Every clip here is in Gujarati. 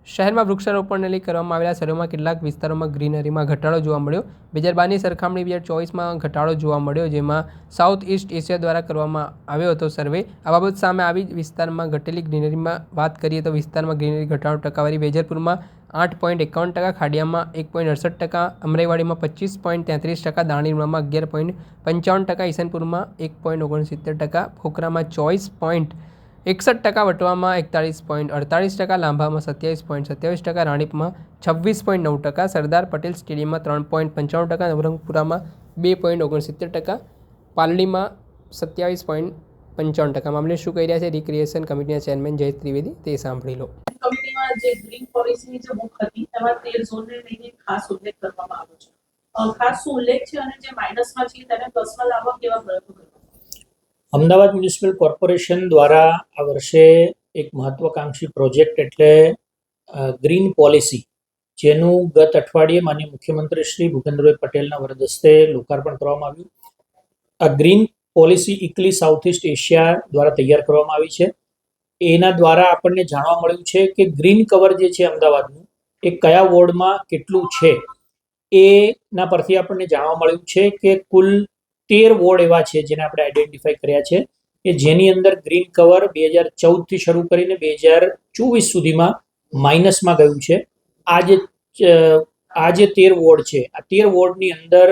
શહેરમાં વૃક્ષારોપણને લઈ કરવામાં આવેલા સર્વેમાં કેટલાક વિસ્તારોમાં ગ્રીનરીમાં ઘટાડો જોવા મળ્યો। 2012ની સરખામણી 2024માં ઘટાડો જોવા મળ્યો, જેમાં સાઉથ ઈસ્ટ એશિયા દ્વારા કરવામાં આવ્યો હતો સર્વે। આ બાબત સામે આવી વિસ્તારમાં ઘટેલી ગ્રીનરીમાં વાત કરીએ તો વિસ્તારમાં ગ્રીનરી ઘટાડો ટકાવારી વેજલપુરમાં 8.51%, ખાડિયામાં 1.68%, અમરાઈવાડીમાં 25.33%, દાણીલીમડામાં 11.55%, ઈસનપુરમાં 1.69%, ખોખરામાં 24.61%, વટવામાં 41.48%, લાંભામાં 27.27%, રાણીપમાં 26.9%, સરદાર પટેલ સ્ટેડિયમમાં 3.95%, નવરંગપુરામાં 2.69%, પાલડીમાં 27.55%। મામલે શું કહી રહ્યા છે રિક્રિએશન કમિટીના ચેરમેન જયેશ ત્રિવેદી, તે સાંભળી લો। કમિટીમાં જે ગ્રીન પોલિસીની જે બુક હતી તેમાં 13 ઝોનને લઈને ખાસ ઉલ્લેખ કરવામાં આવ્યો છે। ખાસ શું ઉલ્લેખ છે અને જે માઇનસમાં છે તેને પ્લસમાં લાવવા કેવા પ્રયત્નો કરવા? અમદાવાદ મ્યુનિસિપલ કોર્પોરેશન દ્વારા આ વર્ષે એક મહત્વાકાંક્ષી પ્રોજેક્ટ એટલે ગ્રીન પોલિસી, જેનું ગત અઠવાડિયે માનનીય મુખ્યમંત્રી શ્રી ભૂપેન્દ્રભાઈ પટેલના વરદ હસ્તે લોકાર્પણ કરવામાં આવ્યું। આ green policy ICLEI South East Asia દ્વારા તૈયાર કરવામાં આવી છે। એના દ્વારા આપણને જાણવા મળ્યું છે કે ગ્રીન કવર જે છે અમદાવાદનું એ કયા વોર્ડમાં કેટલું છે, એના પરથી આપણને જાણવા મળ્યું છે કે કુલ 13 વોર્ડ એવા છે જેને આપણે આઈડેન્ટિફાઈ કર્યા છે કે જેની અંદર ગ્રીન કવર 2014થી શરૂ કરીને 2024 સુધીમાં માઇનસમાં ગયું છે। આ જે 13 વોર્ડ છે, આ 13 વોર્ડની અંદર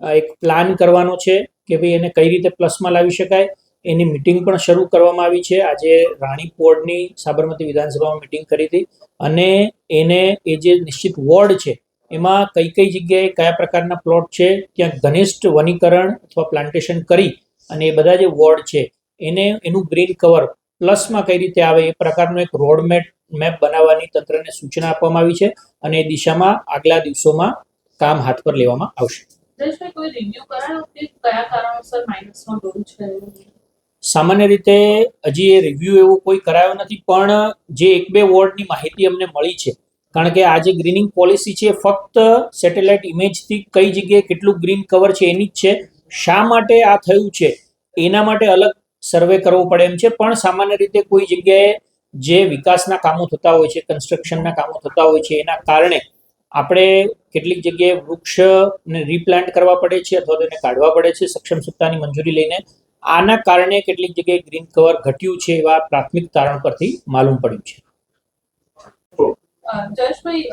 એક પ્લાન કરવાનો છે કે ભાઈ એને કઈ રીતે પ્લસમાં લાવી શકાય। એની મિટિંગ પણ શરૂ કરવામાં આવી છે। આજે રાણીપ વોર્ડની સાબરમતી વિધાનસભામાં મિટિંગ કરી હતી અને એને એ જે નિશ્ચિત વોર્ડ છે એમાં કઈ કઈ જગ્યાએ કયા પ્રકારના પ્લોટ છે ત્યાં ઘનિષ્ઠ વનીકરણ અથવા પ્લાન્ટેશન કરી અને એ બધા જે વોર્ડ છે એનું ગ્રીન કવર પ્લસમાં કઈ રીતે આવે એ પ્રકારનો એક રોડ મેપ બનાવવાની તંત્રને સૂચના આપવામાં આવી છે અને એ દિશામાં આગલા દિવસોમાં કામ હાથ પર લેવામાં આવશે। કોઈ રિવ્યુ કરાયો કે કયા કારણોસર માઇનસમાં ગયું છે? સામાન્ય રીતે હજી એ રિવ્યુ એવો કોઈ કરાયો નથી, પણ જે 1-2 વોર્ડની માહિતી અમને મળી છે, કારણ કે આ જે ગ્રીનિંગ પોલિસી છે ફક્ત સેટેલાઇટ ઇમેજથી કઈ જગ્યાએ કેટલું ગ્રીન કવર છે એની જ છે। શા માટે આ થયું છે એના માટે અલગ સર્વે કરવો પડે એમ છે, પણ સામાન્ય રીતે કોઈ જગ્યાએ જે વિકાસના કામો થતા હોય છે, કન્સ્ટ્રક્શનના કામો થતા હોય છે, એના કારણે આપણે કેટલીક જગ્યાએ વૃક્ષને રીપ્લાન્ટ કરવા પડે છે અથવા તેને કાઢવા પડે છે સક્ષમ સત્તાની મંજૂરી લઈને। આના કારણે કેટલીક જગ્યાએ ગ્રીન કવર ઘટ્યું છે એવા પ્રાથમિક તારણ પરથી માલુમ પડ્યું છે। જયેશભાઈ,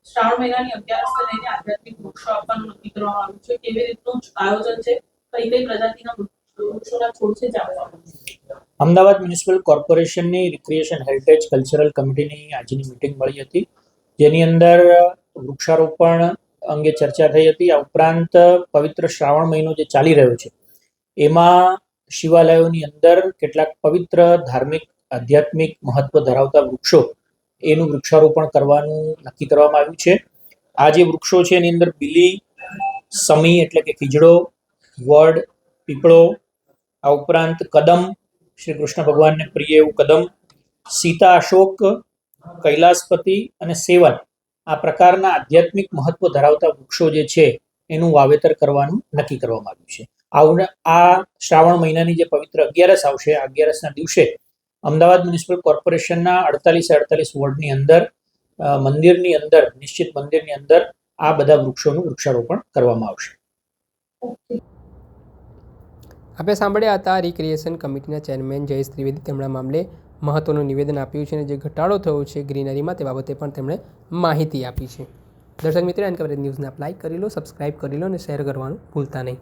શ્રાવણ મહિનાની 11 લઈને આધ્યાત્મિક વૃક્ષો આપવાનું નક્કી કરવામાં આવ્યું છે, કેવી રીતનું આયોજન છે, કઈ કઈ પ્રજાતિના વૃક્ષોના છોડ છે જાણવા? અમદાવાદ મ્યુનિસિપલ કોર્પોરેશનની રિક્રિએશન હેરિટેજ કલ્ચરલ કમિટીની આજની મિટિંગ મળી હતી, જેની અંદર વૃક્ષારોપણ અંગે ચર્ચા થઈ હતી। આ ઉપરાંત પવિત્ર શ્રાવણ મહિનો જે ચાલી રહ્યો છે એમાં શિવાલયોની અંદર કેટલાક પવિત્ર ધાર્મિક આધ્યાત્મિક મહત્વ ધરાવતા વૃક્ષો એનું વૃક્ષારોપણ કરવાનું નક્કી કરવામાં આવ્યું છે। આ જે વૃક્ષો છે એની અંદર બીલી, સમી એટલે કે ખીજડો, વડ, પીપળો, આ ઉપરાંત કદમ, શ્રી કૃષ્ણ ભગવાનને પ્રિય એવું કદમ, સીતા અશોક, કૈલાસપતિ અને સેવન, આ પ્રકારના આધ્યાત્મિક મહત્વ ધરાવતા વૃક્ષો જે છે એનું વાવેતર કરવાનું નક્કી કરવામાં આવ્યું છે। આ શ્રાવણ મહિનાની જે પવિત્ર 11 આવશે, આ 11ના દિવસે અમદાવાદ મ્યુનિસિપલ કોર્પોરેશનના 48 વોર્ડની અંદર નિશ્ચિત મંદિરની અંદર આ બધા વૃક્ષોનું વૃક્ષારોપણ કરવામાં આવશે। આપણે સાંભળ્યા હતા રિક્રિએશન કમિટીના ચેરમેન જયેશ ત્રિવેદી। તેમણે મામલે મહત્વનું નિવેદન આપ્યું છે અને જે ઘટાડો થયો છે ગ્રીનરીમાં તે બાબતે પણ તેમણે માહિતી આપી છે। દર્શક મિત્રો, એન કવરેજ ન્યૂઝને આપ લાઇક કરી લો, સબસ્ક્રાઇબ કરી લો અને શેર કરવાનું ભૂલતા નહીં।